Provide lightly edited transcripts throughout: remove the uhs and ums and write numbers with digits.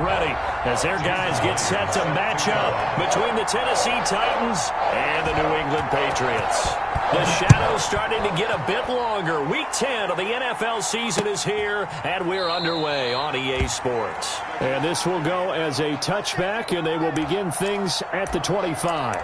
ready as their guys get set to match up between the Tennessee Titans and the New England Patriots. The shadow's starting to get a bit longer. Week 10 of the NFL season is here, and we're underway on EA Sports. And this will go as a touchback, and they will begin things at the 25.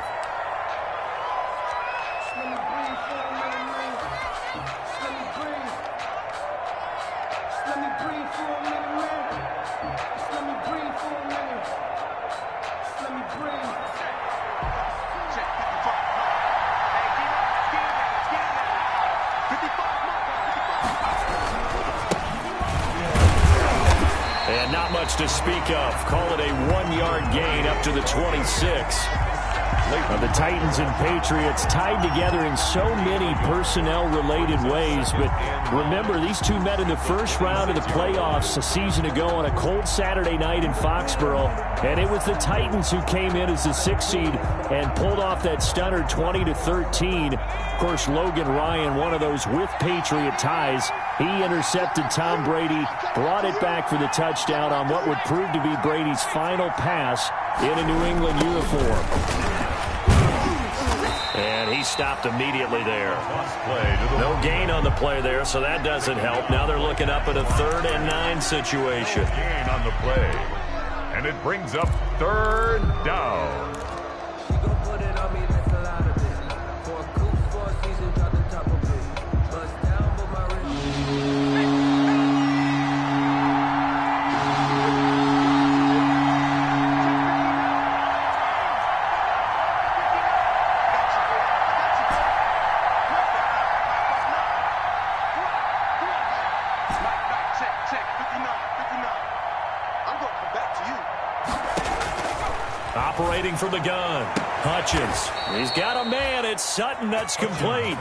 And not much to speak of. Call it a 1-yard gain up to the 26. The Titans and Patriots tied together in so many personnel-related ways. But remember, these two met in the first round of the playoffs a season ago on a cold Saturday night in Foxborough. And it was the Titans who came in as the 6th seed and pulled off that stunner 20-13. Of course, Logan Ryan, one of those with Patriot ties. He intercepted Tom Brady, brought it back for the touchdown on what would prove to be Brady's final pass in a New England uniform. And he stopped immediately there. No gain on the play there, so that doesn't help. Now they're looking up at a 3rd and 9 situation. Gain on the play. And it brings up 3rd down. Operating from the gun, Hutchins. He's got a man. It's Sutton. That's complete.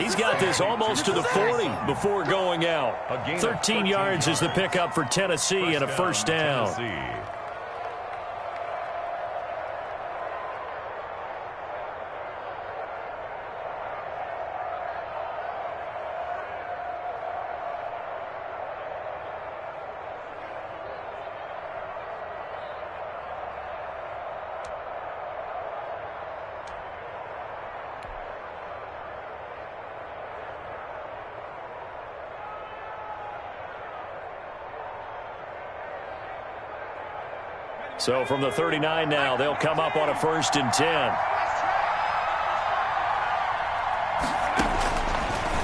He's got this almost to the 40 before going out. 13 yards is the pickup for Tennessee and a first down. So from the 39 now, they'll come up on a 1st and 10.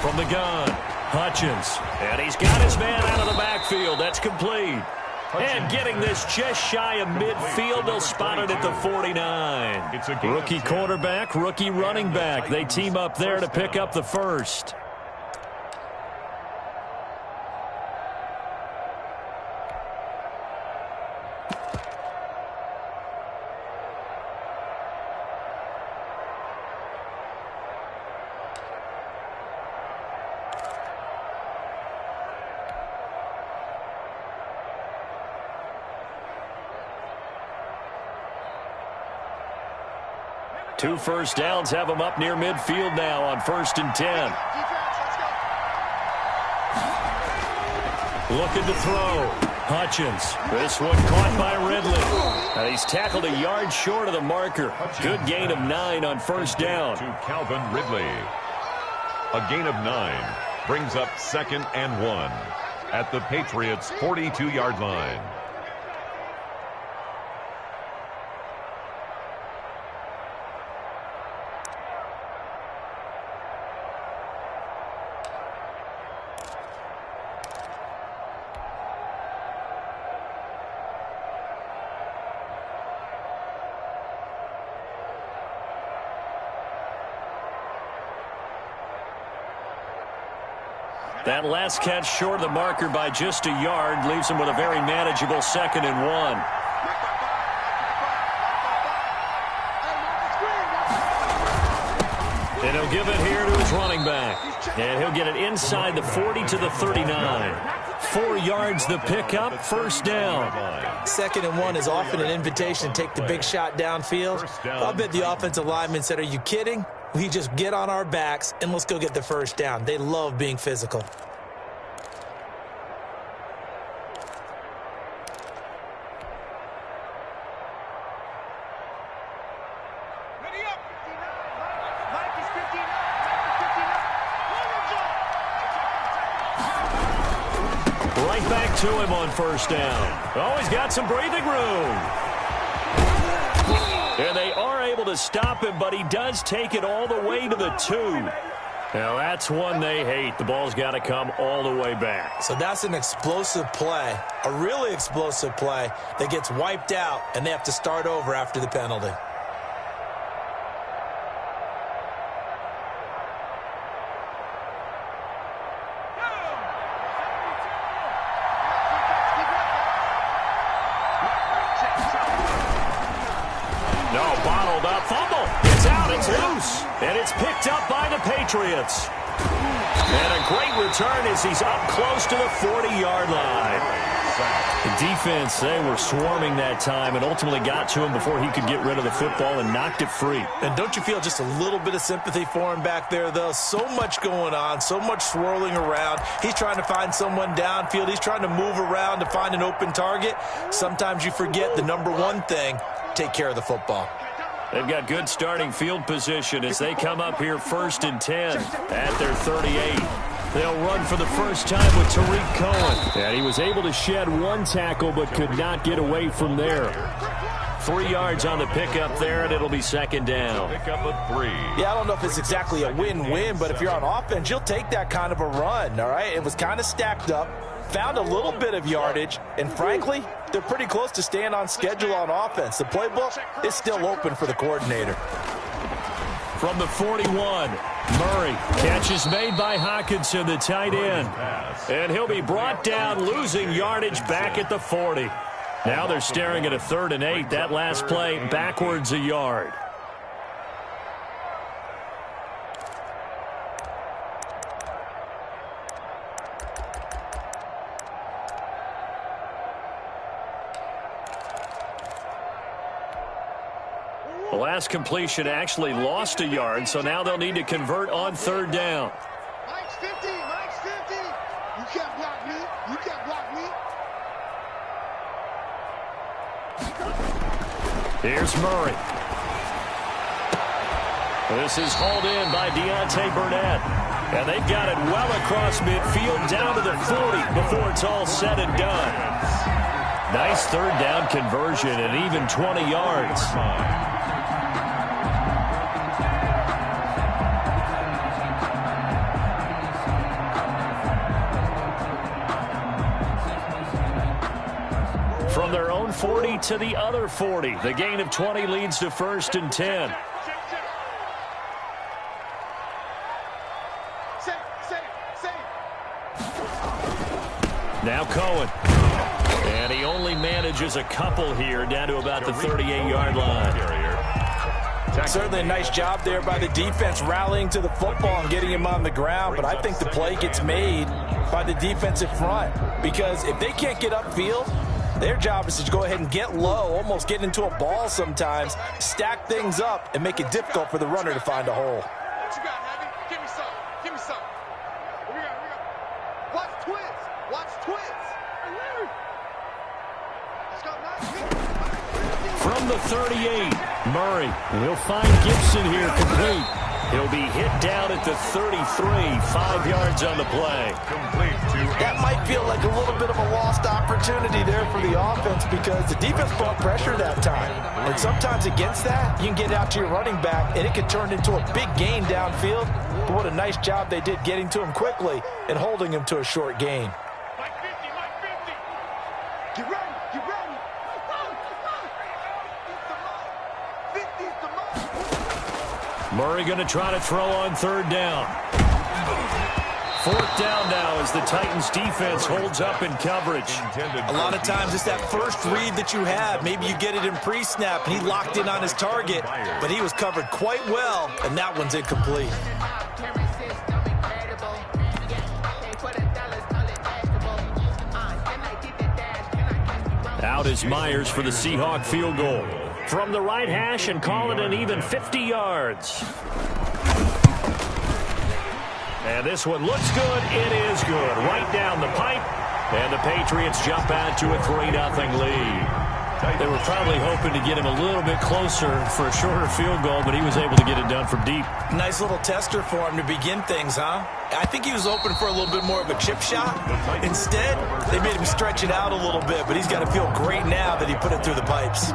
From the gun, Hutchins. And he's got his man out of the backfield. That's complete. And getting this just shy of midfield, they'll spot it at the 49. Rookie quarterback, rookie running back. They team up there to pick up the first. Two first downs have them up near midfield now on 1st and 10. Looking to throw. Hutchins. This one caught by Ridley. And he's tackled a yard short of the marker. Good gain of 9 on 1st down. To Calvin Ridley. A gain of 9 brings up 2nd and 1 at the Patriots' 42-yard line. That last catch short of the marker by just a yard leaves him with a very manageable 2nd and 1. And he'll give it here to his running back. And he'll get it inside the 40 to the 39. 4 yards the pickup, 1st down. 2nd and 1 is often an invitation to take the big shot downfield. I'll bet the offensive lineman said, "Are you kidding? We just get on our backs and let's go get the 1st down." They love being physical. back to him on first down. Oh, he's got some breathing room. And they are able to stop him, but he does take it all the way to the 2. Now, that's one they hate. The ball's got to come all the way back. So that's an explosive play, a really explosive play that gets wiped out, and they have to start over after the penalty. No, bottled up, fumble. It's out, it's loose. And it's picked up by the Patriots. And a great return as he's up close to the 40-yard line. The defense, they were swarming that time and ultimately got to him before he could get rid of the football and knocked it free. And don't you feel just a little bit of sympathy for him back there, though? So much going on, so much swirling around. He's trying to find someone downfield. He's trying to move around to find an open target. Sometimes you forget the number one thing, take care of the football. They've got good starting field position as they come up here 1st and 10 at their 38. They'll run for the first time with Tariq Cohen. And he was able to shed one tackle but could not get away from there. 3 yards on the pickup there, and it'll be 2nd down. Pickup of 3. Yeah, I don't know if it's exactly a win-win, but if you're on offense, you'll take that kind of a run, all right? It was kind of stacked up, found a little bit of yardage, and frankly, they're pretty close to staying on schedule on offense. The playbook is still open for the coordinator. From the 41, Murray. Catch is made by Hockenson, the tight end. And he'll be brought down, losing yardage back at the 40. Now they're staring at a 3rd and 8. That last play backwards a yard. The last completion actually lost a yard, so now they'll need to convert on 3rd down. Mike's 50, Mike's 50. You can't block me. You can't block me. Here's Murray. This is hauled in by Deontay Burnett. And they've got it well across midfield down to the 40 before it's all said and done. Nice 3rd down conversion and even 20 yards. From their own 40 to the other 40. The gain of 20 leads to 1st and 10. Now Cohen. And he only manages a couple here down to about the 38-yard line. Certainly a nice job there by the defense rallying to the football and getting him on the ground, but I think the play gets made by the defensive front because if they can't get upfield, their job is to go ahead and get low, almost get into a ball sometimes, stack things up, and make it difficult for the runner to find a hole. What you got, Heavy? Give me some. Give me some. What we got? Watch twins. Watch twins. Let's go, From the 38, Murray. He'll find Gibson here complete. He'll be hit down at the 33, 5 yards on the play. That might feel like a little bit of a lost opportunity there for the offense because the defense brought pressure that time. And sometimes against that, you can get out to your running back, and it can turn into a big gain downfield. But what a nice job they did getting to him quickly and holding him to a short gain. Mike 50, Mike 50. Get ready, get ready. 50's the mark. Murray going to try to throw on 3rd down. 4th down now as the Titans defense holds up in coverage. A lot of times it's that first read that you have. Maybe you get it in pre-snap and he locked in on his target, but he was covered quite well, and that one's incomplete. Out is Myers for the Seahawk field goal. From the right hash and call it an even 50 yards. And this one looks good. It is good. Right down the pipe. And the Patriots jump out to a 3-0 lead. They were probably hoping to get him a little bit closer for a shorter field goal, but he was able to get it done from deep. Nice little tester for him to begin things, huh? I think he was open for a little bit more of a chip shot. Instead, they made him stretch it out a little bit, but he's got to feel great now that he put it through the pipes.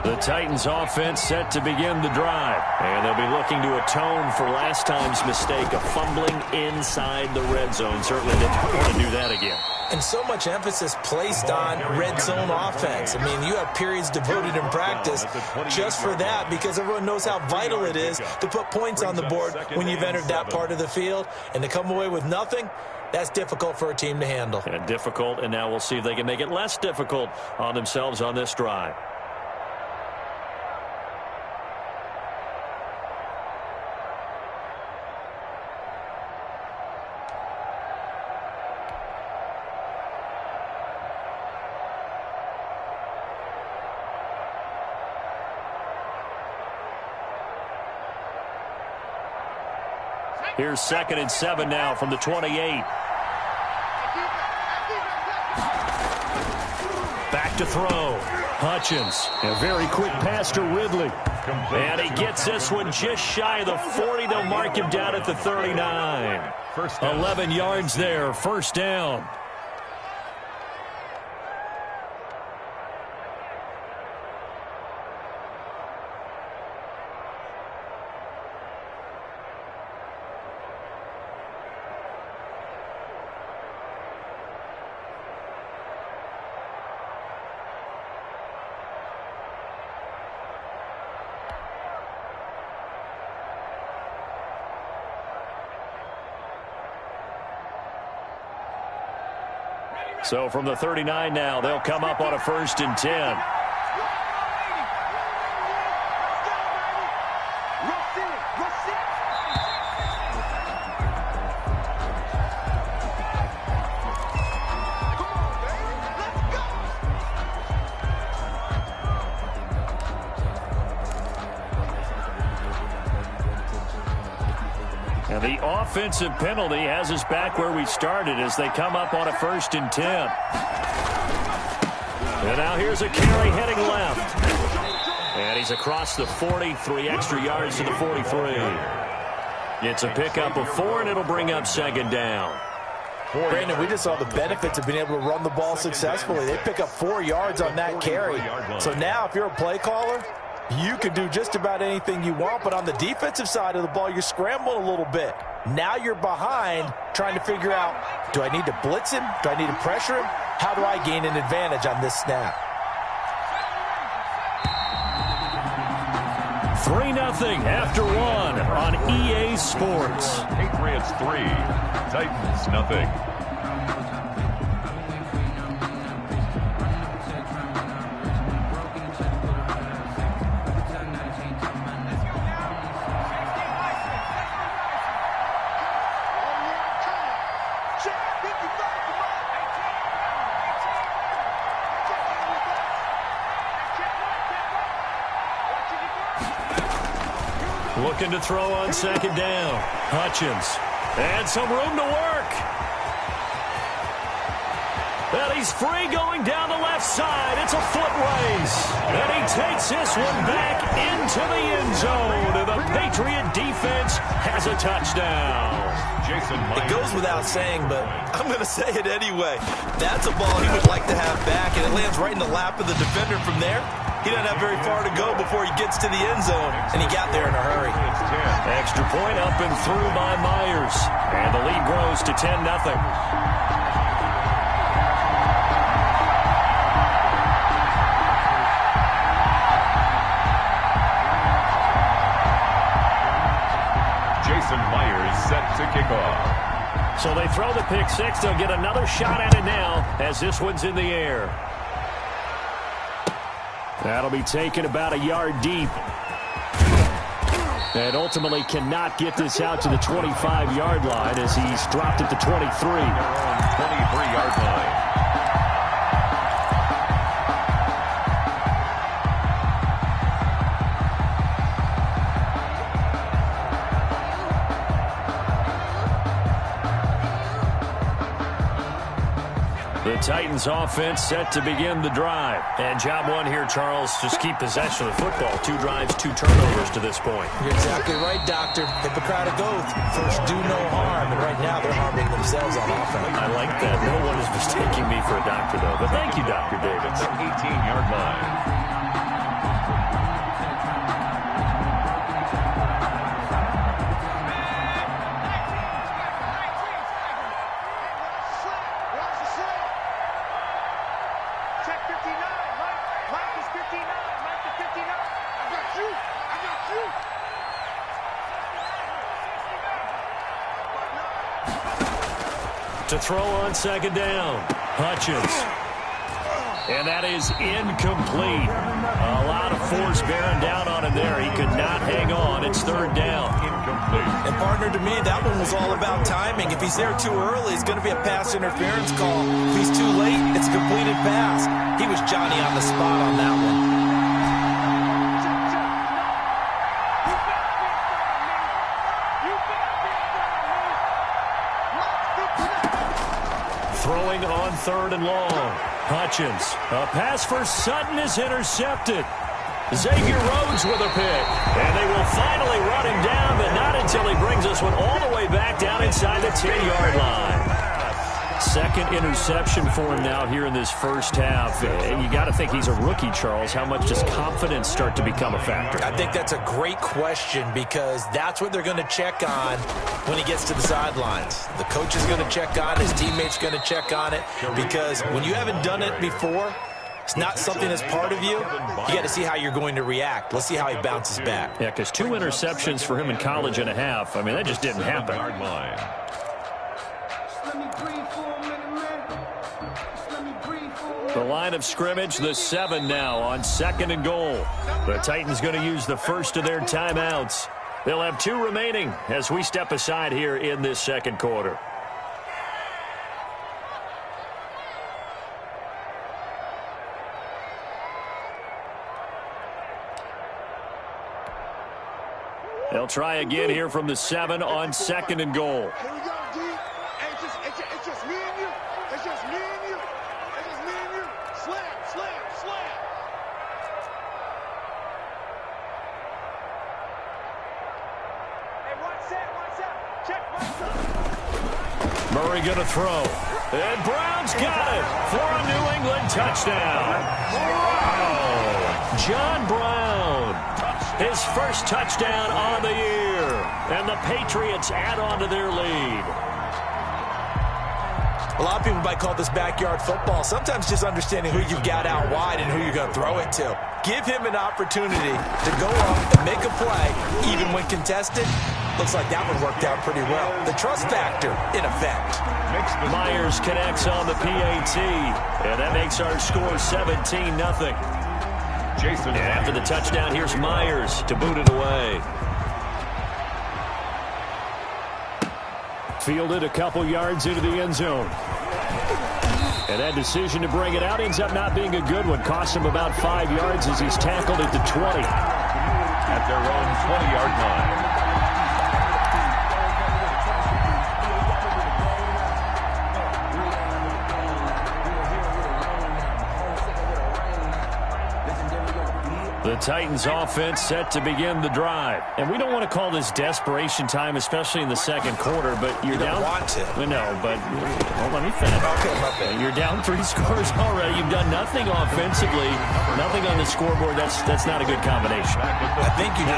The Titans offense set to begin the drive. And they'll be looking to atone for last time's mistake of fumbling inside the red zone. Certainly didn't want to do that again. And so much emphasis placed on red zone offense. I mean, you have periods devoted in practice just for that because everyone knows how vital it is to put points on the board when you've entered that part of the field. And to come away with nothing, that's difficult for a team to handle. And difficult, and now we'll see if they can make it less difficult on themselves on this drive. Here's 2nd and 7 now from the 28. Back to throw. Hutchins. A very quick pass to Ridley. And he gets this one just shy of the 40. They'll mark him down at the 39. 11 yards there. First down. So from the 39 now, they'll come up on a 1st and 10. And the offensive penalty has us back where we started as they come up on a 1st and 10. And now here's a carry heading left. And he's across the 40, 3 extra yards to the 43. It's a pickup of 4, and it'll bring up 2nd down. Brandon, we just saw the benefits of being able to run the ball successfully. They pick up 4 yards on that carry. So now if you're a play caller, you can do just about anything you want, but on the defensive side of the ball, you're scrambling a little bit. Now you're behind trying to figure out, do I need to blitz him? Do I need to pressure him? How do I gain an advantage on this snap? 3-0 after 1 on EA Sports. Patriots 3, Titans nothing. Looking to throw on 2nd down. Hutchins. And some room to work. And he's free going down the left side. It's a foot race. And he takes this one back into the end zone. And the Patriot defense has a touchdown. It goes without saying, but I'm going to say it anyway. That's a ball he would like to have back, and it lands right in the lap of the defender from there. He doesn't have very far to go before he gets to the end zone, and he got there in a hurry. Extra point up and through by Myers. And the lead grows to 10-0. Jason Myers set to kick off. So they throw the pick 6. They'll get another shot at it now as this one's in the air. That'll be taken about a yard deep. And ultimately cannot get this out to the 25-yard line as he's dropped at the 23. 23-yard line. The Titans offense set to begin the drive. And job one here, Charles, just keep possession of the football. 2 drives, 2 turnovers to this point. You're exactly right, Doctor. Hippocratic oath. First, do no harm. And right now, they're harming themselves on offense. I like that. No one is mistaking me for a doctor, though. But thank you, Dr. Davis. The 18-yard line. To throw on second down, Hutchins. And that is incomplete. A lot of force bearing down on him there. He could not hang on. It's third down. Incomplete. And partner, to me, that one was all about timing. If he's there too early, it's going to be a pass interference call. If he's too late, it's a completed pass. He was Johnny on the spot on that one. Throwing on third and long. Hutchins. A pass for Sutton is intercepted. Xavier Rhodes with a pick. And they will finally run him down, but not until he brings this one all the way back down inside the 10-yard line. Second interception for him now here in this first half. And you got to think he's a rookie, Charles. How much does confidence start to become a factor? I think that's a great question because that's what they're going to check on when he gets to the sidelines. The coach is going to check on it. His teammates going to check on it because when you haven't done it before, it's not something that's part of you. You got to see how you're going to react. Let's see how he bounces back. Yeah, because 2 interceptions for him in college and a half. I mean, that just didn't happen. Yard line. The line of scrimmage, the 7 now on second and goal. The Titans going to use the first of their timeouts. They'll have 2 remaining as we step aside here in this second quarter. They'll try again here from the 7 on second and goal. Here we go, D. Hey, it's just me and you. It's just me and you. It's just me and you. Slam, slam, slam. Hey, watch that. Check myself. Murray going to throw. And Brown's got it for a New England touchdown. Wow. John Brown. His first touchdown on the year. And the Patriots add on to their lead. A lot of people might call this backyard football. Sometimes just understanding who you've got out wide and who you're going to throw it to. Give him an opportunity to go up and make a play, even when contested. Looks like that one worked out pretty well. The trust factor, in effect. Myers connects on the PAT. And that makes our score 17-0. Jason. And after the touchdown, here's Myers to boot it away. Fielded a couple yards into the end zone. And that decision to bring it out ends up not being a good one. Cost him about 5 yards as he's tackled at the 20. At their own 20-yard line. The Titans offense set to begin the drive. And we don't want to call this desperation time, especially in the second quarter, but you're down. You don't want to. No, but let me finish. Okay. You're down 3 scores already. You've done nothing offensively, nothing on the scoreboard. That's not a good combination. I think you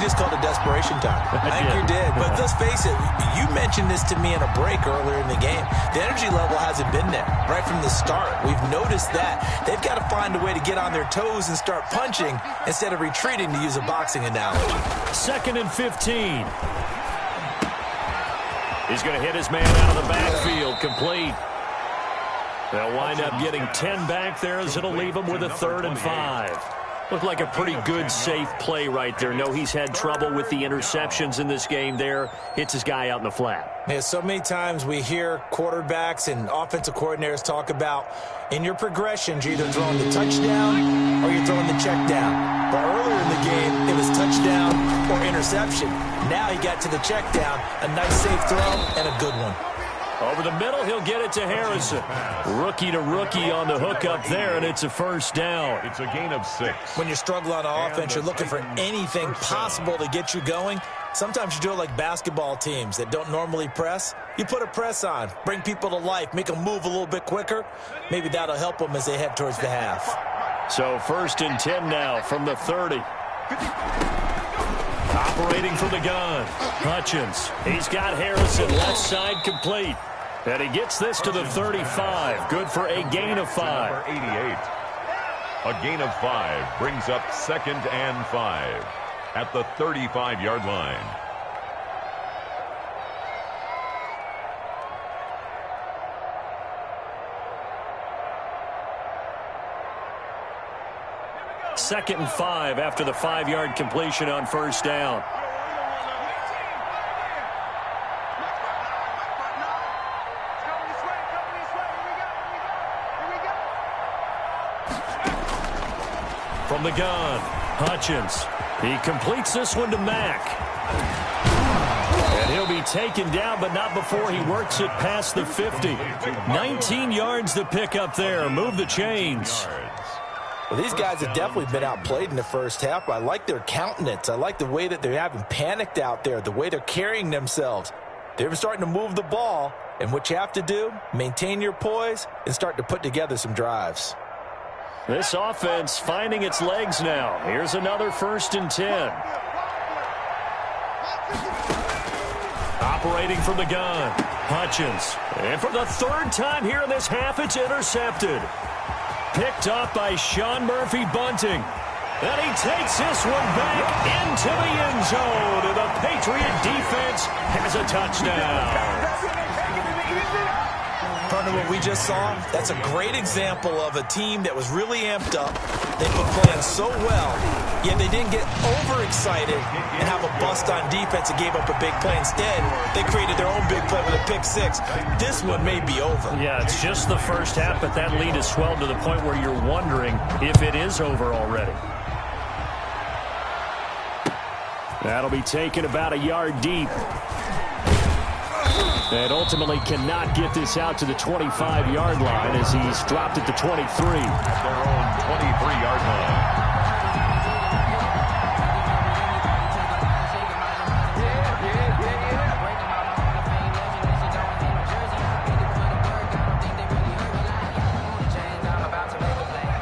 just called it desperation time. I think you did. But let's face it, you mentioned this to me in a break earlier in the game. The energy level hasn't been there right from the start. We've noticed that. They've got to find a way to get on their toes and start punching instead of retreating, to use a boxing analogy. 2nd and 15. He's going to hit his man out of the backfield. Complete. They'll wind up getting 10 back there as it'll leave him with a 3rd and 5. Looked like a pretty good, safe play right there. No, he's had trouble with the interceptions in this game there. Hits his guy out in the flat. Yeah, so many times we hear quarterbacks and offensive coordinators talk about in your progressions, you're either throwing the touchdown or you're throwing the check down. But earlier in the game, it was touchdown or interception. Now he got to the check down, a nice safe throw, and a good one. Over the middle, he'll get it to Harrison. Rookie to rookie on the hook up there, and it's a first down. It's a gain of 6. When you're struggling on offense, you're looking for anything possible to get you going. Sometimes you do it like basketball teams that don't normally press. You put a press on, bring people to life, make them move a little bit quicker. Maybe that'll help them as they head towards the half. So 1st and 10 now from the 30. Operating from the gun, Hutchins. He's got Harrison left side complete. And he gets this to the 35. Good for a gain of 5. Number 88. A gain of 5 brings up 2nd and 5 at the 35-yard line. Second and 5 after the 5-yard completion on first down. From the gun, Hutchins. He completes this one to Mack. And he'll be taken down, but not before he works it past the 50. 19 yards to pick up there. Move the chains. Well, these guys have definitely been outplayed in the first half, but I like their countenance. I like the way that they're having panicked out there, the way they're carrying themselves. They're starting to move the ball, and what you have to do, maintain your poise and start to put together some drives. This offense finding its legs now. Here's another 1st and 10. Operating from the gun, Hutchins. And for the 3rd time here in this half, it's intercepted. Picked off by Sean Murphy-Bunting. And he takes this one back into the end zone. And the Patriot defense has a touchdown. Partner, what we just saw, that's a great example of a team that was really amped up. They were playing so well, yet they didn't get overexcited and have a bust on defense and gave up a big play. Instead, they created their own big play with a pick 6. This one may be over. Yeah, it's just the first half, but that lead has swelled to the point where you're wondering if it is over already. That'll be taken about a yard deep. And ultimately cannot get this out to the 25-yard line as he's dropped at the 23. At their own 23-yard line.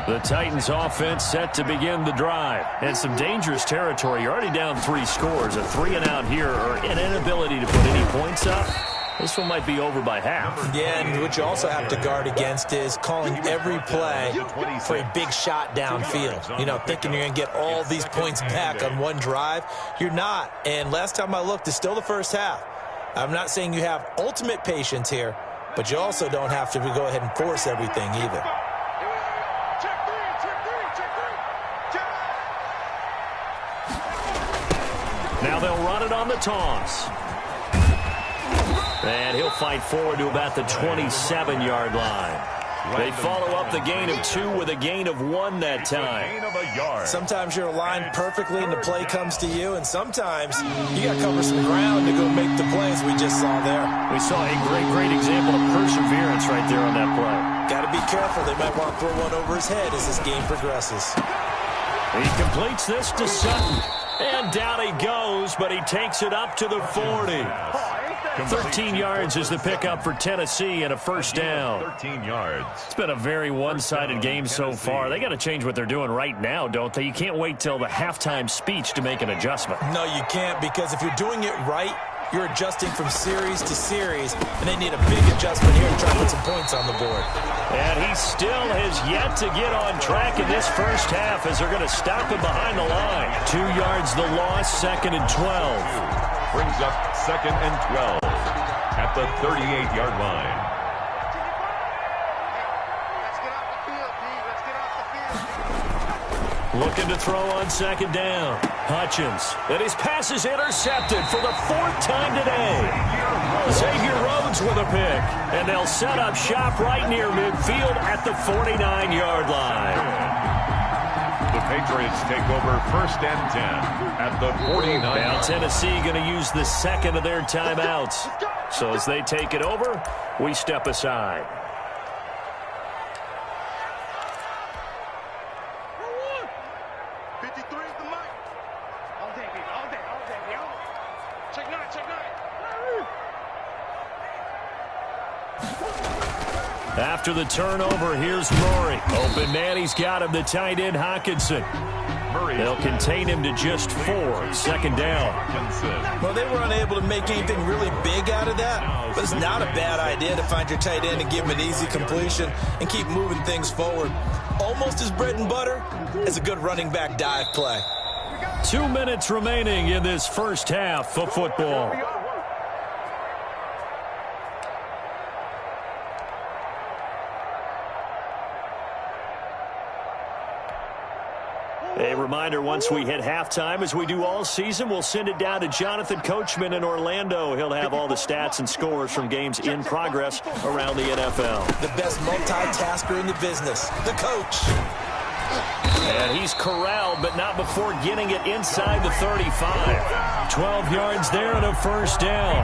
The Titans offense set to begin the drive. And some dangerous territory. You're already down 3 scores. A 3-and-out here or an inability to put any points up. This one might be over by half. Yeah, and what you also have to guard against is calling every play for a big shot downfield. You know, thinking you're going to get all these points back on one drive. You're not. And last time I looked, it's still the first half. I'm not saying you have ultimate patience here, but you also don't have to go ahead and force everything either. Now they'll run it on the toss. And he'll fight forward to about the 27-yard line. They follow up the gain of 2 with a gain of 1 that time. Sometimes you're aligned perfectly and the play comes to you, and sometimes you got to cover some ground to go make the plays we just saw there. We saw a great example of perseverance right there on that play. Got to be careful. They might want to throw one over his head as this game progresses. He completes this to Sutton. And down he goes, but he takes it up to the 40. 13 yards is the pickup for Tennessee and a first down. 13 yards. It's been a very one-sided game so far. They got to change what they're doing right now, don't they? You can't wait till the halftime speech to make an adjustment. No, you can't, because if you're doing it right, you're adjusting from series to series, and they need a big adjustment here to try to put some points on the board. And he still has yet to get on track in this first half as they're going to stop him behind the line. 2 yards the loss, 2nd and 12. Brings up 2nd and 12 at the 38-yard line. Let's get off the field, D. Let's get off the field. Looking to throw on 2nd down. Hutchins. And his pass is intercepted for the 4th time today. Xavier Rhodes with a pick. And they'll set up shop right near midfield at the 49-yard line. The Patriots take over 1st and 10 at the 49. Now Tennessee going to use the 2nd of their timeouts. So as they take it over, we step aside. After the turnover, here's Murray. Open man, he's got him, the tight end, Hawkinson. They'll contain him to just 4. Second down. Well, they were unable to make anything really big out of that, but it's not a bad idea to find your tight end and give him an easy completion and keep moving things forward. Almost as bread and butter as a good running back dive play. 2 minutes remaining in this first half of football. A reminder, once we hit halftime, as we do all season, we'll send it down to Jonathan Coachman in Orlando. He'll have all the stats and scores from games in progress around the NFL. The best multitasker in the business, the coach. And he's corralled, but not before getting it inside the 35. 12 yards there and a first down.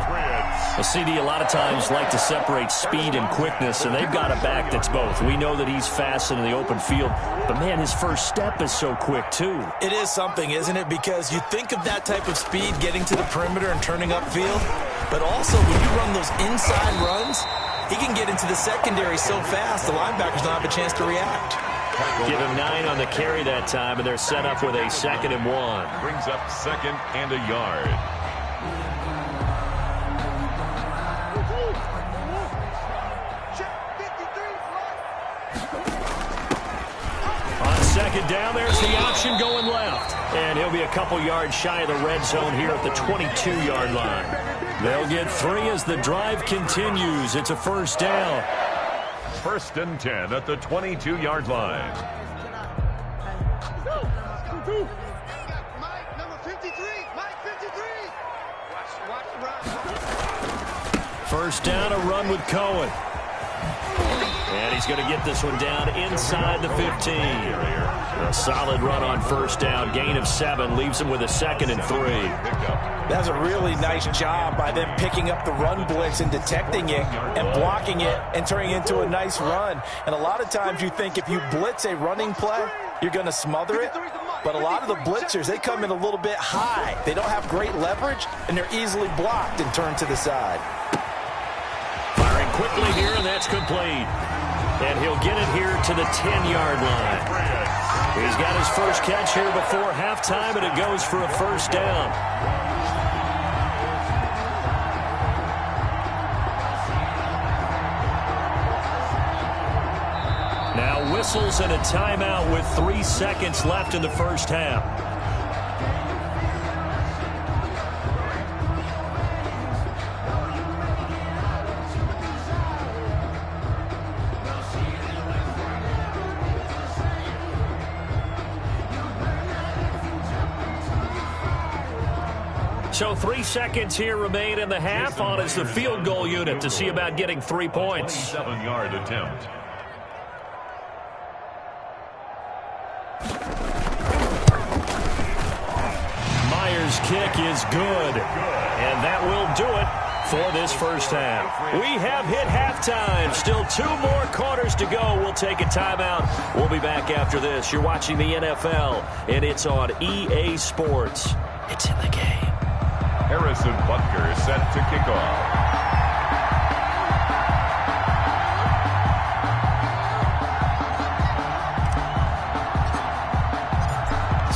Well, CD, a lot of times like to separate speed and quickness, and they've got a back that's both. We know that he's fast in the open field, but, man, his first step is so quick, too. It is something, isn't it? Because you think of that type of speed getting to the perimeter and turning upfield, but also when you run those inside runs, he can get into the secondary so fast the linebackers don't have a chance to react. Give him 9 on the carry that time, and they're set up with a 2nd and 1. Brings up 2nd and a yard. On 2nd down, there's the option going left. And he'll be a couple yards shy of the red zone here at the 22-yard line. They'll get 3 as the drive continues. It's a first down. 1st and 10 at the 22-yard line. Mike, number 53. Mike, 53. First down, a run with Cohen. And he's going to get this one down inside the 15. A solid run on first down. Gain of 7 leaves him with a 2nd and 3. That's a really nice job by them picking up the run blitz and detecting it and blocking it and turning it into a nice run. And a lot of times you think if you blitz a running play, you're going to smother it. But a lot of the blitzers, they come in a little bit high. They don't have great leverage, and they're easily blocked and turned to the side. Firing quickly here, and that's complete. And he'll get it here to the 10-yard line. He's got his first catch here before halftime, and it goes for a first down. Now whistles and a timeout with 3 seconds left in the first half. So 3 seconds here remain in the half. On is the field goal unit to see about getting 3 points. 27-yard attempt. Myers' kick is good. And that will do it for this first half. We have hit halftime. Still 2 more quarters to go. We'll take a timeout. We'll be back after this. You're watching the NFL, and it's on EA Sports. It's in the game. Harrison Butker set to kick off.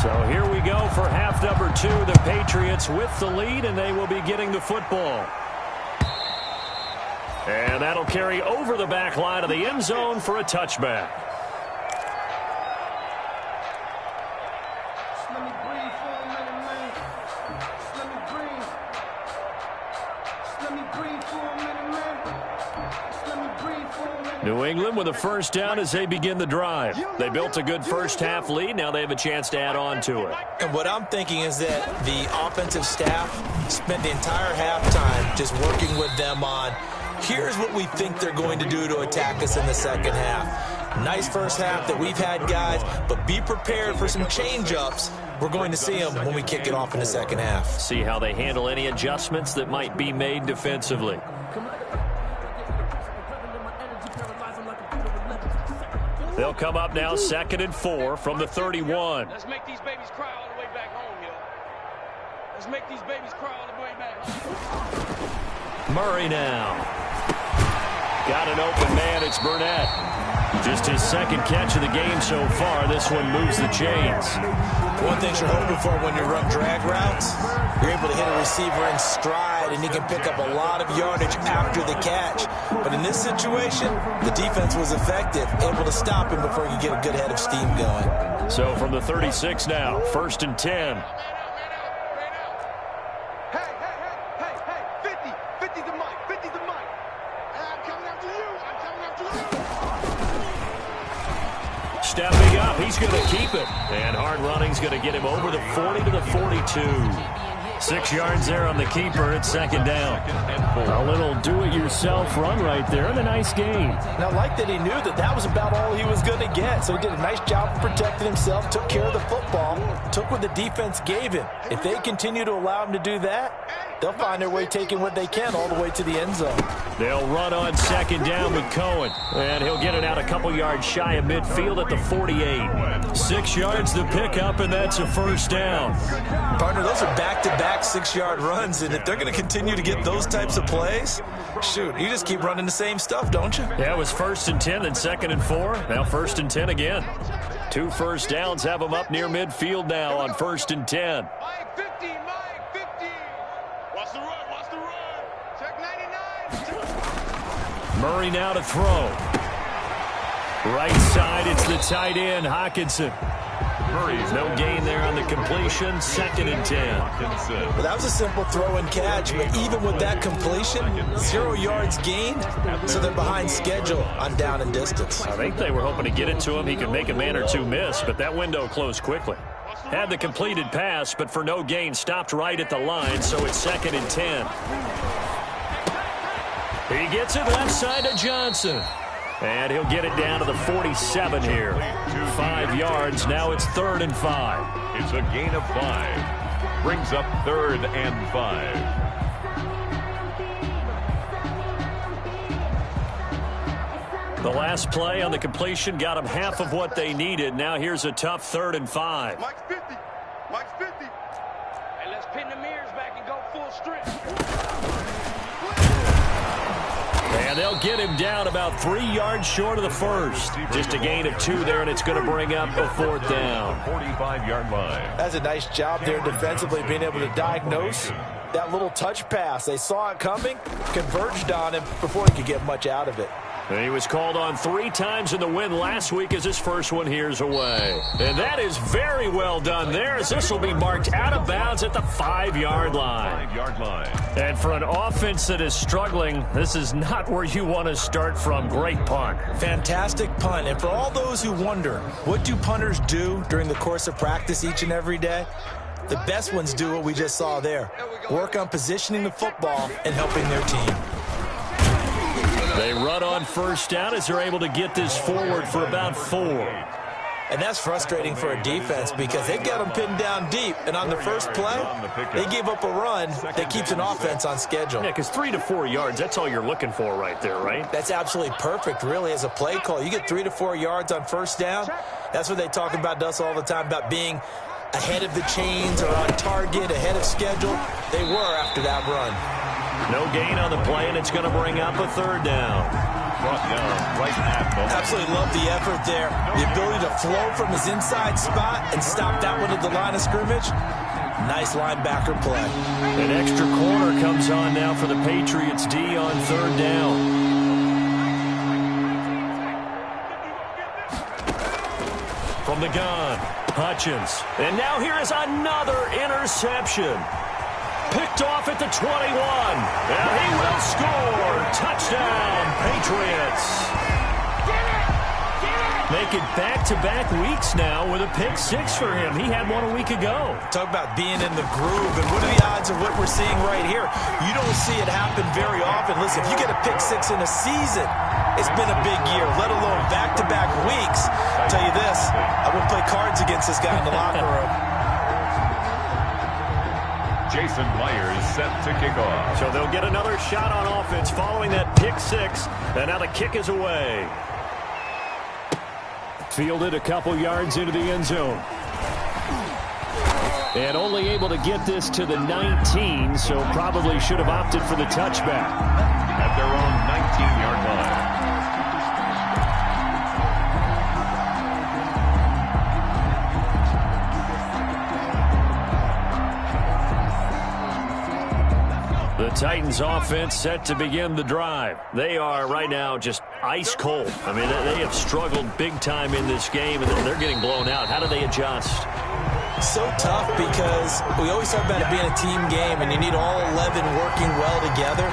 So here we go for half number 2. The Patriots with the lead, and they will be getting the football. And that'll carry over the back line of the end zone for a touchback. New England with a first down as they begin the drive. They built a good first half lead. Now they have a chance to add on to it. And what I'm thinking is that the offensive staff spent the entire halftime just working with them on, here's what we think they're going to do to attack us in the second half. Nice first half that we've had, guys, but be prepared for some change-ups. We're going to see them when we kick it off in the second half. See how they handle any adjustments that might be made defensively. They'll come up now 2nd and 4 from the 31. Let's make these babies cry all the way back home, yo. Let's make these babies cry all the way back home. Murray now. Got an open man. It's Burnett. Just his 2nd catch of the game so far. This one moves the chains. One thing you're hoping for when you run drag routes, you're able to hit a receiver in stride, and he can pick up a lot of yardage after the catch. But in this situation, the defense was effective, able to stop him before he could get a good head of steam going. So from the 36 now, 1st and 10. Stepping up, he's going to keep it. And hard running's going to get him over the 40 to the 42. 6 yards there on the keeper. It's 2nd down. A little do-it-yourself run right there and a nice gain. Now, like that, he knew that that was about all he was going to get. So he did a nice job of protecting himself, took care of the football, took what the defense gave him. If they continue to allow him to do that, they'll find their way taking what they can all the way to the end zone. They'll run on 2nd down with Cohen. And he'll get it out a couple yards shy of midfield at the 48. 6 yards to pick up, and that's a 1st down. Partner, those are back-to-back 6-yard runs, and if they're going to continue to get those types of plays, shoot, you just keep running the same stuff, don't you? Yeah, it was 1st and 10, then 2nd and 4. Now 1st and 10 again. 2 first downs have them up near midfield now on 1st and 10. Mike 50, Mike 50. Watch the run, watch the run. Check 99. Murray now to throw. Right side, it's the tight end, Hawkinson. Murray's No gain there on the completion, 2nd and 10. Well, that was a simple throw and catch, but even with that completion, 0 yards gained, so they're behind schedule on down and distance. I think they were hoping to get it to him. He could make a man or two miss, but that window closed quickly. Had the completed pass, but for no gain, stopped right at the line, so it's 2nd and 10. He gets it left side to Johnson. And he'll get it down to the 47 here. 5 yards. Now it's 3rd and 5. It's a gain of 5. Brings up 3rd and 5. The last play on the completion got them half of what they needed. Now here's a tough 3rd and 5. Mike's 50. Mike's 50. Hey, let's pin the mirrors back and go full strength. And they'll get him down about 3 yards short of the 1st. Just a gain of 2 there, and it's going to bring up a 4th down. 45-yard line. That's a nice job there defensively, being able to diagnose that little touch pass. They saw it coming, converged on him before he could get much out of it. And he was called on 3 times in the win last week as his first one here's away. And that is very well done there, as this will be marked out of bounds at the 5-yard line. 5-yard line. And for an offense that is struggling, this is not where you want to start from. Great punt. Fantastic punt. And for all those who wonder, what do punters do during the course of practice each and every day? The best ones do what we just saw there. Work on positioning the football and helping their team. They run on 1st down as they're able to get this forward for about 4. And that's frustrating for a defense because they've got them pinned down deep. And on the first play, they gave up a run that keeps an offense on schedule. Yeah, because 3 to 4 yards, that's all you're looking for right there, right? That's absolutely perfect, really, as a play call. You get 3 to 4 yards on 1st down. That's what they talk about to us all the time, about being ahead of the chains or on target, ahead of schedule. They were after that run. No gain on the play, and it's going to bring up a 3rd down. Brought down right at the Absolutely love the effort there. The ability to flow from his inside spot and stop that one at the line of scrimmage. Nice linebacker play. An extra corner comes on now for the Patriots D on 3rd down. From the gun, Hutchins. And now here is another interception. Picked off at the 21. And he will score. Touchdown, Patriots. Make it back-to-back weeks now with a pick 6 for him. He had one a week ago. Talk about being in the groove. And what are the odds of what we're seeing right here? You don't see it happen very often. Listen, if you get a pick 6 in a season, it's been a big year, let alone back-to-back weeks. I'll tell you this, I wouldn't play cards against this guy in the locker room. Jason Myers set to kick off. So they'll get another shot on offense following that pick six. And now the kick is away. Fielded a couple yards into the end zone. And only able to get this to the 19, so probably should have opted for the touchback. At their own 19-yard line. The Titans offense set to begin the drive. They are right now just ice cold. I mean, they have struggled big time in this game, and they're getting blown out. How do they adjust? So tough because we always talk about it being a team game, and you need all 11 working well together.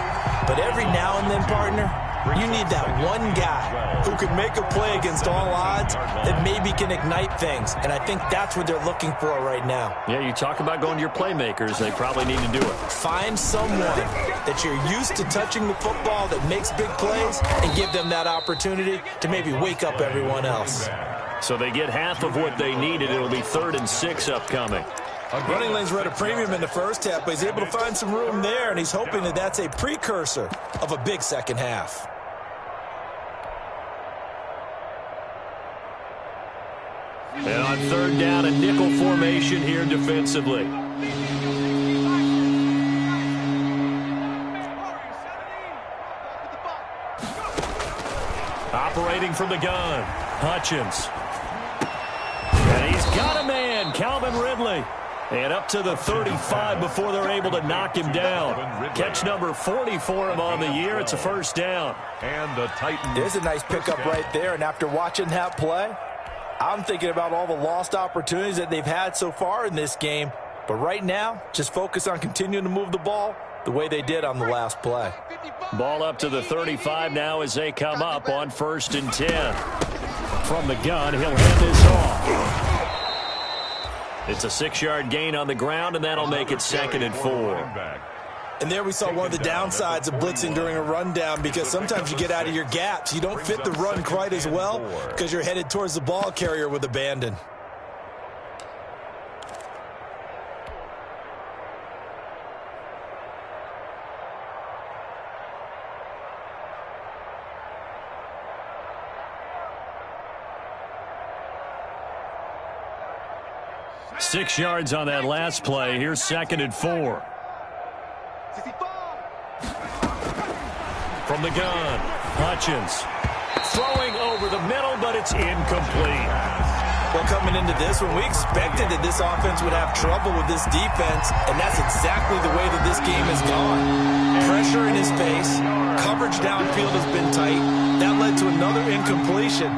But every now and then, partner, you need that one guy who can make a play against all odds that maybe can ignite things. And I think that's what they're looking for right now. Yeah, you talk about going to your playmakers. They probably need to do it. Find someone that you're used to touching the football that makes big plays and give them that opportunity to maybe wake up everyone else. So they get half of what they needed. It'll be 3rd and 6 upcoming. Running lanes were at a premium in the first half, but he's able to find some room there, and he's hoping that that's a precursor of a big second half. And on 3rd down, a nickel formation here defensively. Operating from the gun, Hutchins. And he's got a man, Calvin Ridley. And up to the 35 before they're able to knock him down. Catch number 40 for him on the year. It's a first down. And the Titans. There's a nice pickup right there, and after watching that play, I'm thinking about all the lost opportunities that they've had so far in this game. But right now, just focus on continuing to move the ball the way they did on the last play. Ball up to the 35 now as they come up on 1st and 10. From the gun, he'll hand this off. It's a 6-yard gain on the ground, and that'll make it 2nd and 4. And there we saw one of the downsides of blitzing during a rundown, because sometimes you get out of your gaps. You don't fit the run quite as well because you're headed towards the ball carrier with abandon. Six yards on that last play. Here's 2nd and 4. From the gun, Hutchins. Throwing over the middle, but it's incomplete. Well, coming into this one, we expected that this offense would have trouble with this defense, and that's exactly the way that this game has gone. Pressure in his face, coverage downfield has been tight. That led to another incompletion.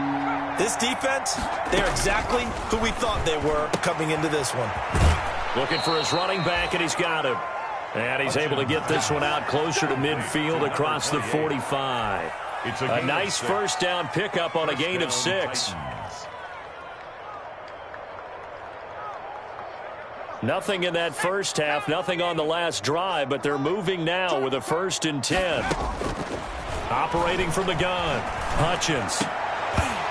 This defense, they're exactly who we thought they were coming into this one. Looking for his running back, and he's got him. And he's able to get this one out closer to midfield across the 45. It's a nice first down pickup on a gain of 6. Nothing in that first half, nothing on the last drive, but they're moving now with a 1st and 10. Operating from the gun, Hutchins.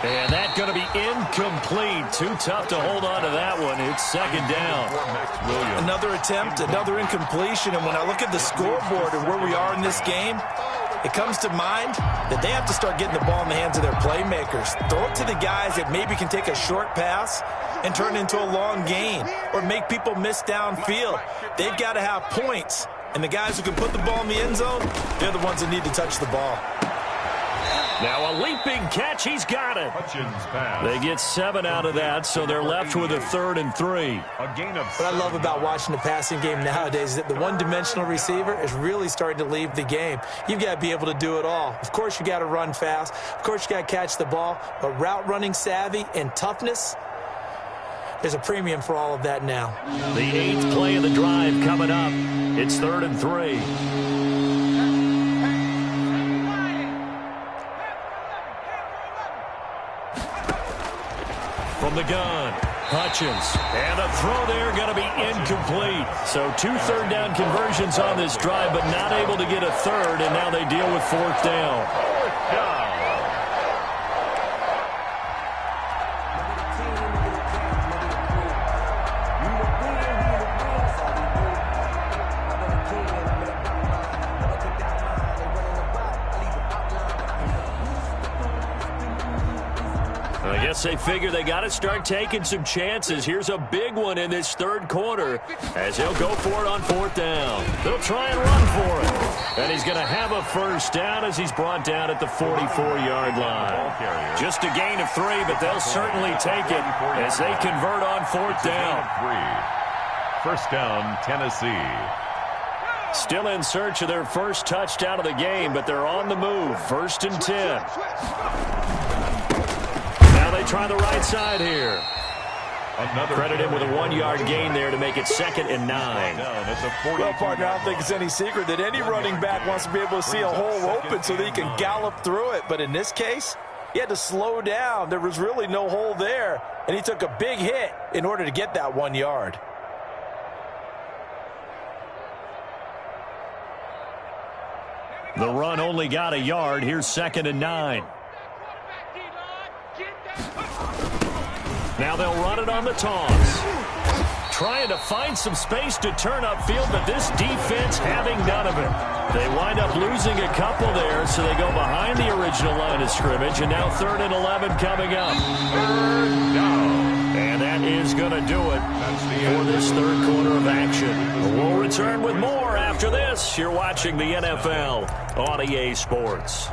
And that's going to be incomplete. Too tough to hold on to that one. It's 2nd down. Another attempt, another incompletion. And when I look at the scoreboard and where we are in this game, it comes to mind that they have to start getting the ball in the hands of their playmakers. Throw it to the guys that maybe can take a short pass and turn it into a long gain or make people miss downfield. They've got to have points. And the guys who can put the ball in the end zone, they're the ones that need to touch the ball. Now a leaping catch. He's got it. They get 7 out of that, so they're left with a 3rd and 3. What I love about watching the passing game nowadays is that the one-dimensional receiver is really starting to leave the game. You've got to be able to do it all. Of course, you got to run fast. Of course, you got to catch the ball. But route running savvy and toughness, there's a premium for all of that now. The 8th play of the drive coming up. It's 3rd and 3. From the gun, Hutchins. And a throw there going to be incomplete. So 2 third-down conversions on this drive, but not able to get a third, and now they deal with 4th down. I guess they figure they got to start taking some chances. Here's a big one in this third quarter as he'll go for it on fourth down. They'll try and run for it. And he's going to have a first down as he's brought down at the 44-yard line. Just a gain of 3, but they'll certainly take it as they convert on fourth down. First down, Tennessee. Still in search of their first touchdown of the game, but they're on the move. First and 10. Now they try the right side here. Credit him with a 1-yard gain there to make it 2nd and 9. Well, partner, I don't think it's any secret that any running back wants to be able to see a hole open so that he can gallop through it. But in this case, he had to slow down. There was really no hole there, and he took a big hit in order to get that 1 yard. The run only got a yard. Here's 2nd and 9. Now they'll run it on the toss. Trying to find some space to turn upfield, but this defense having none of it. They wind up losing a couple there, so they go behind the original line of scrimmage, and now 3rd and 11 coming up. And that is going to do it for this third quarter of action. We'll return with more after this. You're watching the NFL on EA Sports.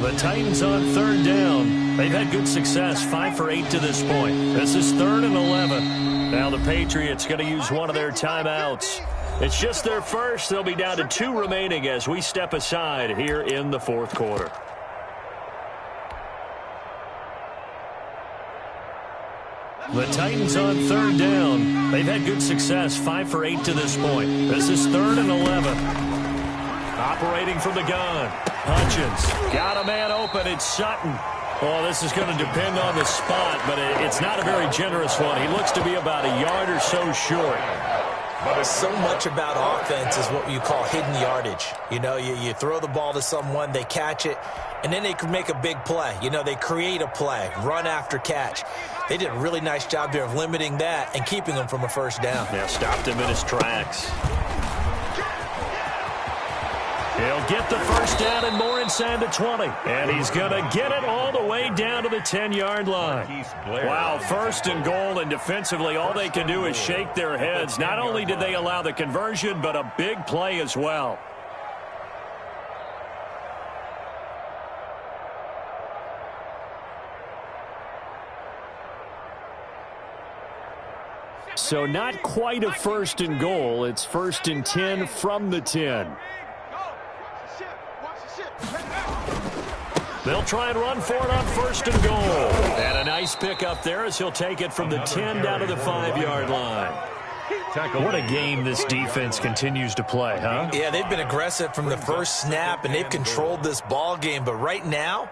The Titans on 3rd down. They've had good success, 5 for 8 to this point. This is 3rd and 11. Now the Patriots going to use one of their timeouts. It's just their first. They'll be down to 2 remaining as we step aside here in the fourth quarter. The Titans on 3rd down. They've had good success, 5 for 8 to this point. This is 3rd and 11. Operating from the gun. Hutchins got a man open. It's Sutton. Oh, this is going to depend on the spot, but it's not a very generous one. He looks to be about a yard or so short. So much about offense is what you call hidden yardage. You know, you throw the ball to someone, they catch it, and then they can make a big play. You know, they create a play, run after catch. They did a really nice job there of limiting that and keeping him from a first down. Yeah, stopped him in his tracks. He'll get the first down and more inside the 20. And he's going to get it all the way down to the 10-yard line. Wow, 1st and goal, and defensively all they can do is shake their heads. Not only did they allow the conversion, but a big play as well. So not quite a 1st and goal. It's 1st and 10 from the 10. They'll try and run for it on 1st and goal. And a nice pickup there as he'll take it from the 10 down to the 5-yard line. What a game this defense continues to play, huh? Yeah, they've been aggressive from the first snap, and they've controlled this ball game. But right now,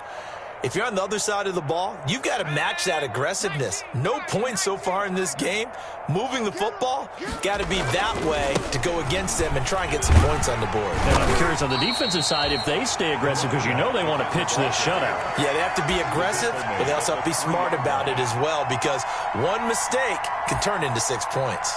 if you're on the other side of the ball, you've got to match that aggressiveness. No points so far in this game. Moving the football, got to be that way to go against them and try and get some points on the board. And I'm curious on the defensive side if they stay aggressive, because you know they want to pitch this shutout. Yeah, they have to be aggressive, but they also have to be smart about it as well, because one mistake can turn into 6 points.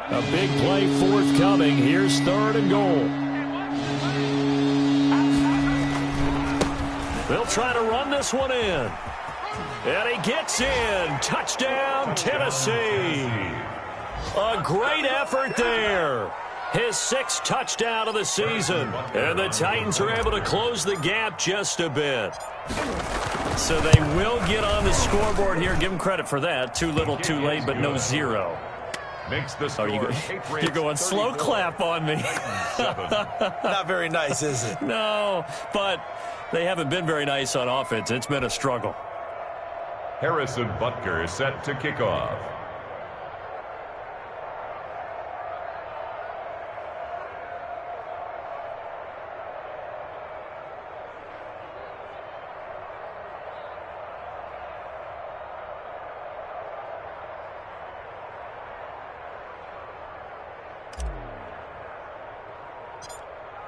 A big play forthcoming. Here's 3rd and goal. They'll try to run this one in. And he gets in. Touchdown, Tennessee. A great effort there. His 6th touchdown of the season. And the Titans are able to close the gap just a bit. So they will get on the scoreboard here. Give them credit for that. Too little, too late, but no 0. Makes the score. You're going slow clap on me. Not very nice, is it? No, but they haven't been very nice on offense. It's been a struggle. Harrison Butker set to kick off.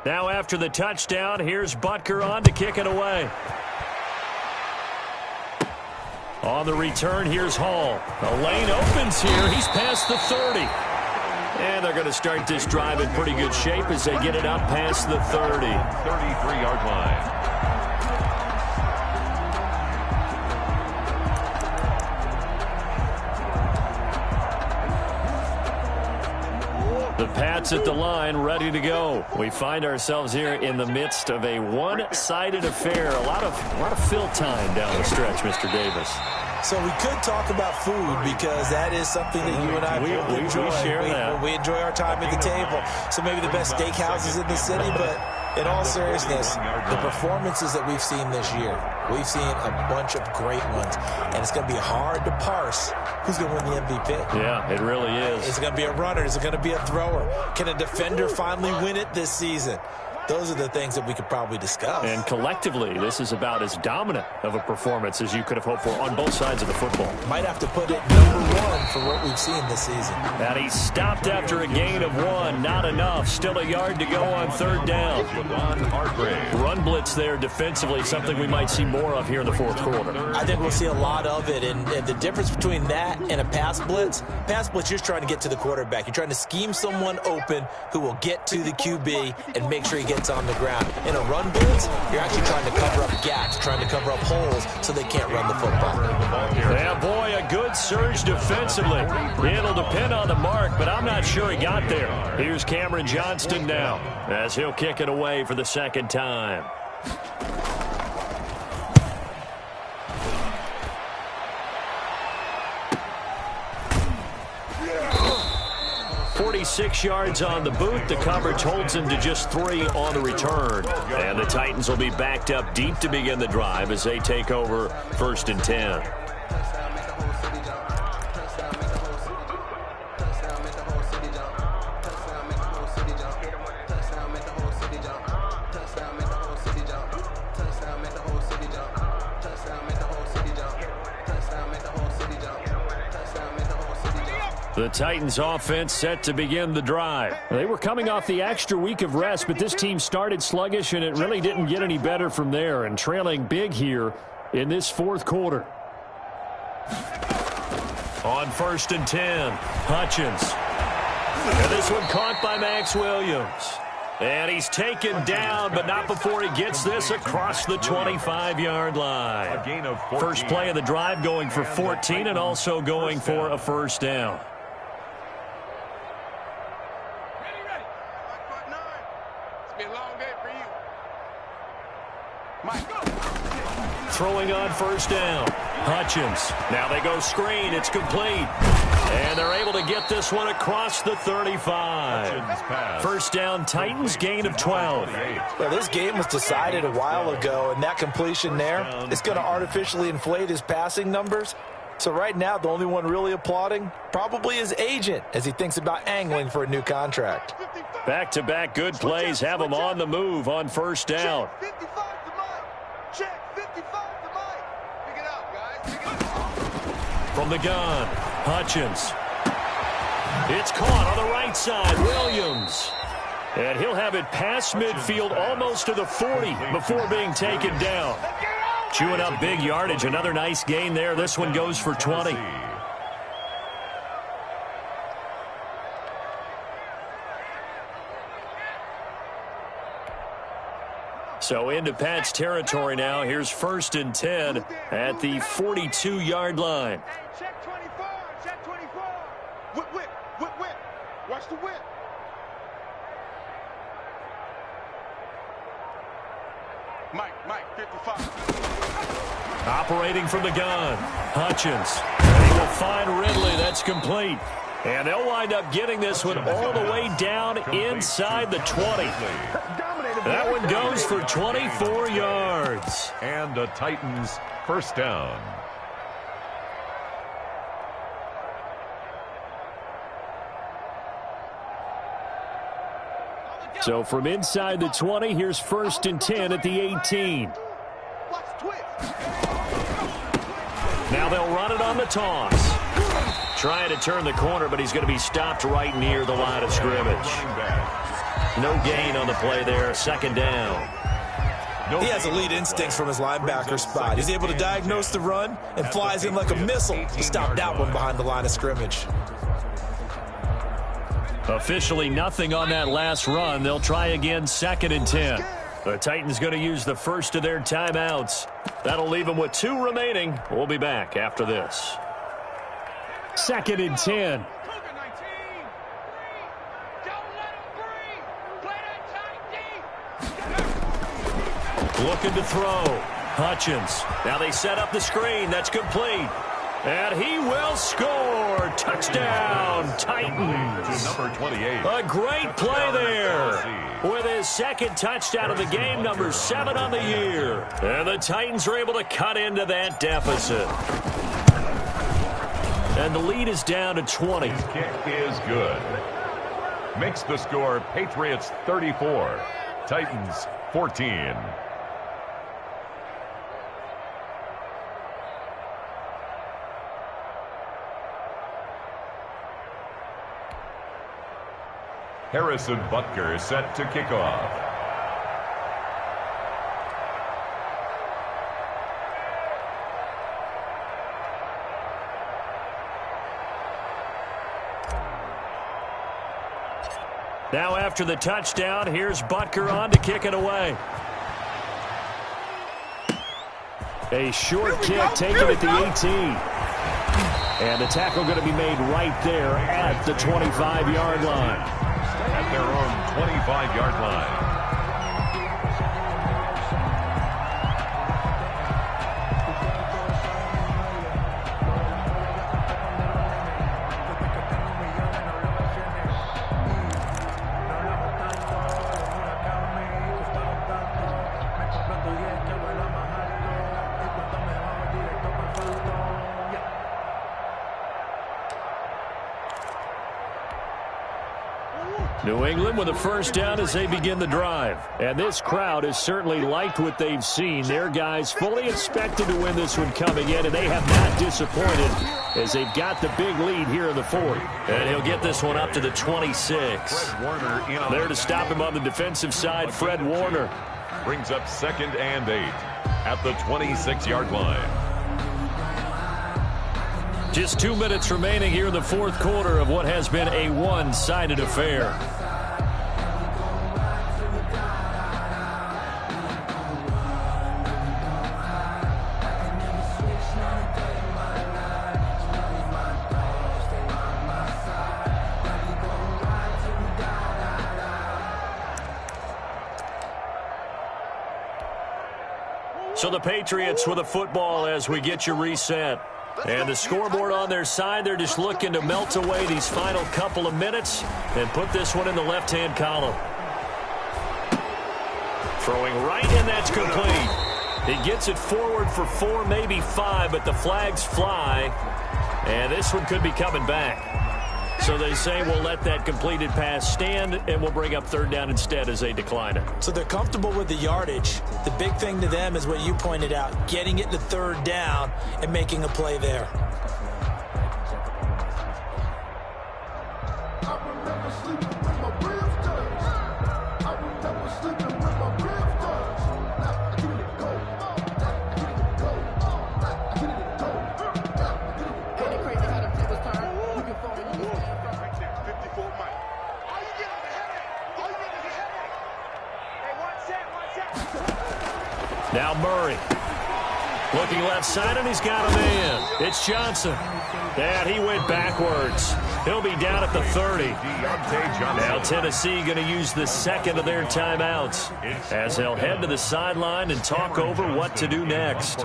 Now after the touchdown, here's Butker on to kick it away. On the return, here's Hall. The lane opens here. He's past the 30. And they're going to start this drive in pretty good shape as they get it up past the 30. 33-yard line. The Pats at the line, ready to go. We find ourselves here in the midst of a one-sided affair. A lot of fill time down the stretch, Mr. Davis. So we could talk about food because that is something that you and I both enjoy. We share that. We enjoy our time at the table. So maybe the best steakhouses in the city, but in all seriousness, the performances that we've seen this year, we've seen a bunch of great ones, and it's going to be hard to parse who's going to win the MVP. Yeah, it really is. Is it going to be a runner? Is it going to be a thrower? Can a defender finally win it this season? Those are the things that we could probably discuss. And collectively, this is about as dominant of a performance as you could have hoped for on both sides of the football. Might have to put it #1 for what we've seen this season. And he stopped after a gain of 1. Not enough. Still a yard to go on third down. Run blitz there defensively, something we might see more of here in the fourth quarter. I think we'll see a lot of it. And the difference between that and a pass blitz, you're just trying to get to the quarterback. You're trying to scheme someone open who will get to the QB and make sure he gets on the ground. In a run blitz, you're actually trying to cover up gaps, trying to cover up holes so they can't run the football. Yeah, boy, a good surge defensively. It'll depend on the mark, but I'm not sure he got there. Here's Cameron Johnston now as he'll kick it away for the second time. 46 yards on the boot. The coverage holds him to just 3 on the return. And the Titans will be backed up deep to begin the drive as they take over 1st and 10. The Titans offense set to begin the drive. They were coming off the extra week of rest, but this team started sluggish, and it really didn't get any better from there, and trailing big here in this fourth quarter. On 1st and 10, Hutchins. And this one caught by Max Williams. And he's taken down, but not before he gets this across the 25-yard line. First play of the drive going for 14 and also going for a first down. Throwing on first down. Hutchins. Now they go screen. It's complete. And they're able to get this one across the 35. First down, Titans, gain of 12. Well, this game was decided a while ago, and that completion there is going to artificially inflate his passing numbers. So right now, the only one really applauding probably his agent as he thinks about angling for a new contract. Back-to-back good plays have him on the move on first down. From the gun, Hutchins. It's caught on the right side, Williams. And he'll have it past midfield almost to the 40 before being taken down. Chewing up big yardage, another nice gain there. This one goes for 20. So into Pat's territory now. Here's 1st and 10 at the 42-yard line. Check 24, check 24. Whip, whip, whip, whip. Watch the whip. Mike, 55. Operating from the gun, Hutchins. And he will find Ridley. That's complete. And they'll wind up getting this one all the way down inside the 20. That one goes for 24 yards. And the Titans first down. So from inside the 20, here's 1st and 10 at the 18. Now they'll run it on the toss. Trying to turn the corner, but he's going to be stopped right near the line of scrimmage. No gain on the play there. Second down. He has elite instincts from his linebacker spot. He's able to diagnose the run and flies in like a missile to stop that one behind the line of scrimmage. Officially nothing on that last run. They'll try again, 2nd and 10. The Titans going to use the first of their timeouts. That'll leave them with 2 remaining. We'll be back after this. 2nd and 10. Looking to throw. Hutchins. Now they set up the screen. That's complete. And he will score. Touchdown, Titans. Number 28. A great play there. With his 2nd touchdown of the game, number 7 on the year. And the Titans are able to cut into that deficit. And the lead is down to 20. His kick is good. Makes the score Patriots 34, Titans 14. Harrison Butker set to kick off. Now after the touchdown, here's Butker on to kick it away. A short kick taken at the 18. And the tackle going to be made right there at the 25-yard line. At their own 25-yard line. New England with a first down as they begin the drive. And this crowd has certainly liked what they've seen. Their guys fully expected to win this one coming in, and they have not disappointed as they've got the big lead here in the 4th. And he'll get this one up to the 26. There to stop him on the defensive side, Fred Warner. Brings up 2nd and 8 at the 26-yard line. Just 2 minutes remaining here in the 4th quarter of what has been a one-sided affair. So the Patriots with a football as we get you reset. And the scoreboard on their side, they're just looking to melt away these final couple of minutes and put this one in the left-hand column. Throwing right, and that's complete. He gets it forward for 4, maybe 5, but the flags fly. And this one could be coming back. So they say we'll let that completed pass stand, and we'll bring up 3rd down instead as they decline it. So they're comfortable with the yardage. The big thing to them is what you pointed out, getting it to 3rd down and making a play there. Now Murray. Looking left side, and he's got a man. It's Johnson. And he went backwards. He'll be down at the 30. Now Tennessee going to use the 2nd of their timeouts as they'll head to the sideline and talk over what to do next.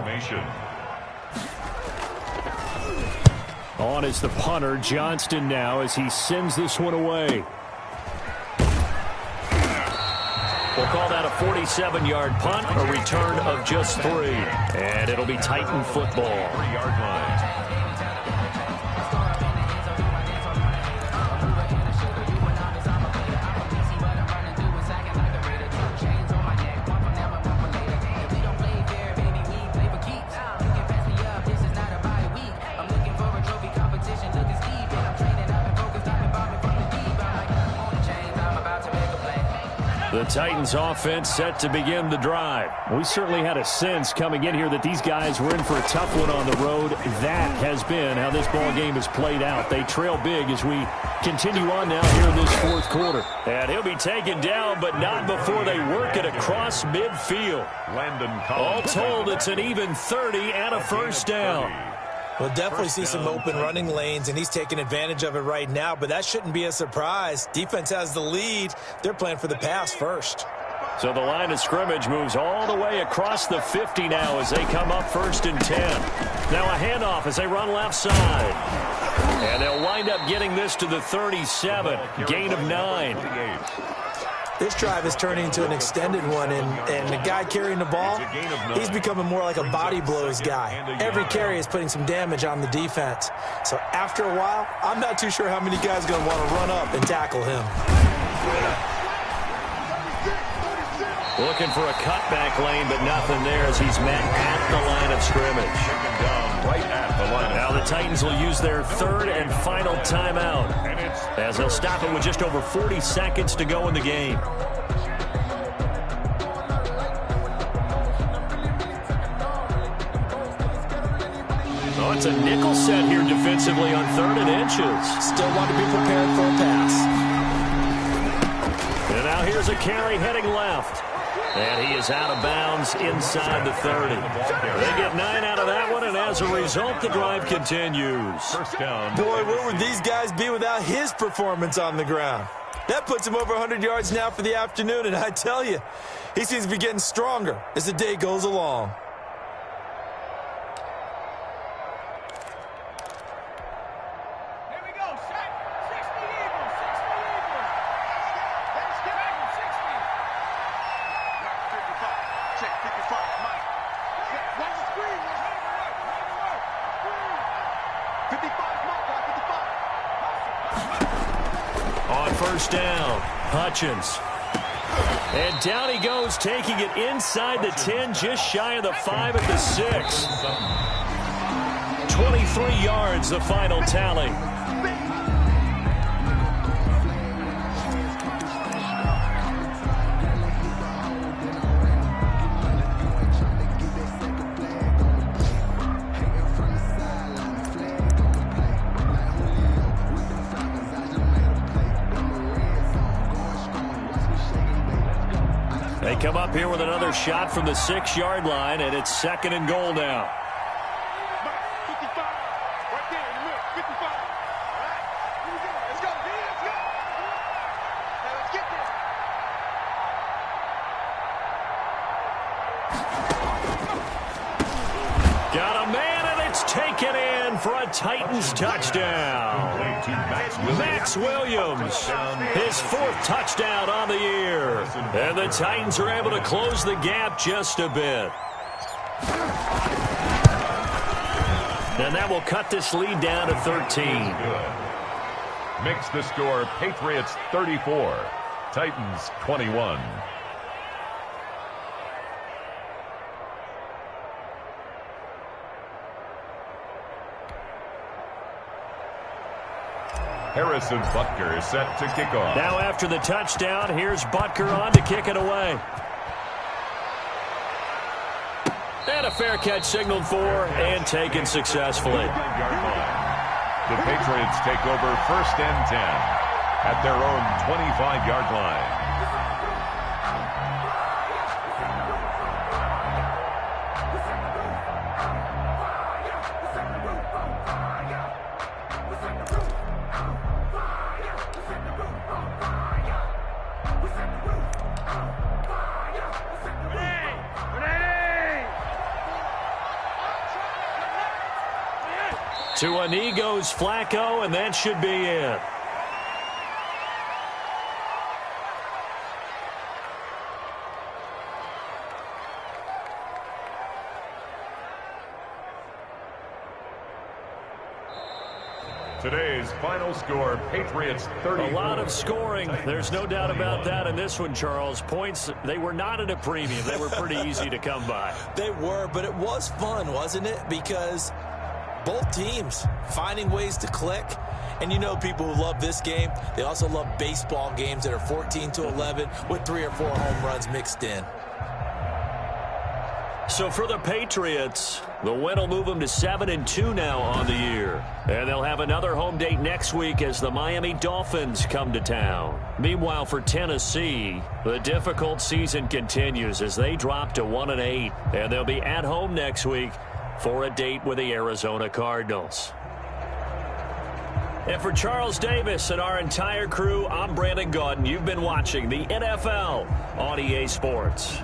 On is the punter, Johnston now, as he sends this one away. We'll call that a 47-yard punt, a return of just 3. And it'll be Titan football. 3-yard line. The Titans offense set to begin the drive. We certainly had a sense coming in here that these guys were in for a tough one on the road. That has been how this ball game has played out. They trail big as we continue on now here in this fourth quarter. And he'll be taken down, but not before they work it across midfield. All told, it's an even 30 and a first down. We'll definitely see some open running lanes, and he's taking advantage of it right now, but that shouldn't be a surprise. Defense has the lead. They're playing for the pass first. So the line of scrimmage moves all the way across the 50 now as they come up 1st and 10. Now a handoff as they run left side. And they'll wind up getting this to the 37, gain of 9. This drive is turning into an extended one, and the guy carrying the ball, he's becoming more like a body blows guy. Every carry is putting some damage on the defense. So after a while, I'm not too sure how many guys are going to want to run up and tackle him. Looking for a cutback lane, but nothing there as he's met at the line of scrimmage. Right at the line. Now the Titans will use their 3rd and final timeout as they'll stop it with just over 40 seconds to go in the game. Oh, it's a nickel set here defensively on 3rd and inches. Still want to be prepared for a pass. And now here's a carry heading left. And he is out of bounds inside the 30. They get 9 out of that one, and as a result, the drive continues. First down. Boy, where would these guys be without his performance on the ground? That puts him over 100 yards now for the afternoon, and I tell you, he seems to be getting stronger as the day goes along. First down, Hutchins. And down he goes, taking it inside the 10, just shy of the 5 at the 6. 23 yards, the final tally. They come up here with another shot from the 6-yard line, and it's 2nd and goal now. 55, right there in the middle, 55. All right, here we go. Let's go, D, let's go. Now let's get there. Got a man, and it's taken in for a Titans touchdown. Max Williams, his 4th touchdown on the year. And the Titans are able to close the gap just a bit. And that will cut this lead down to 13. Makes the score Patriots 34, Titans 21. Harrison Butker is set to kick off. Now after the touchdown, here's Butker on to kick it away. And a fair catch signaled for and taken successfully. The Patriots take over 1st and 10 at their own 25-yard line. To a knee goes Flacco, and that should be it. Today's final score, Patriots 34. A lot of scoring. There's no doubt about that in this one, Charles. Points, they were not at a premium. They were pretty easy to come by. They were, but it was fun, wasn't it? Because both teams finding ways to click And you know people who love this game, they also love baseball games that are 14-11 with 3 or 4 home runs mixed in. So for the Patriots, the win will move them to 7-2 now on the year. And they'll have another home date next week as the Miami Dolphins come to town. Meanwhile, for Tennessee, the difficult season continues as they drop to 1-8. And they'll be at home next week for a date with the Arizona Cardinals. And for Charles Davis and our entire crew, I'm Brandon Gaudin. You've been watching the NFL on EA Sports.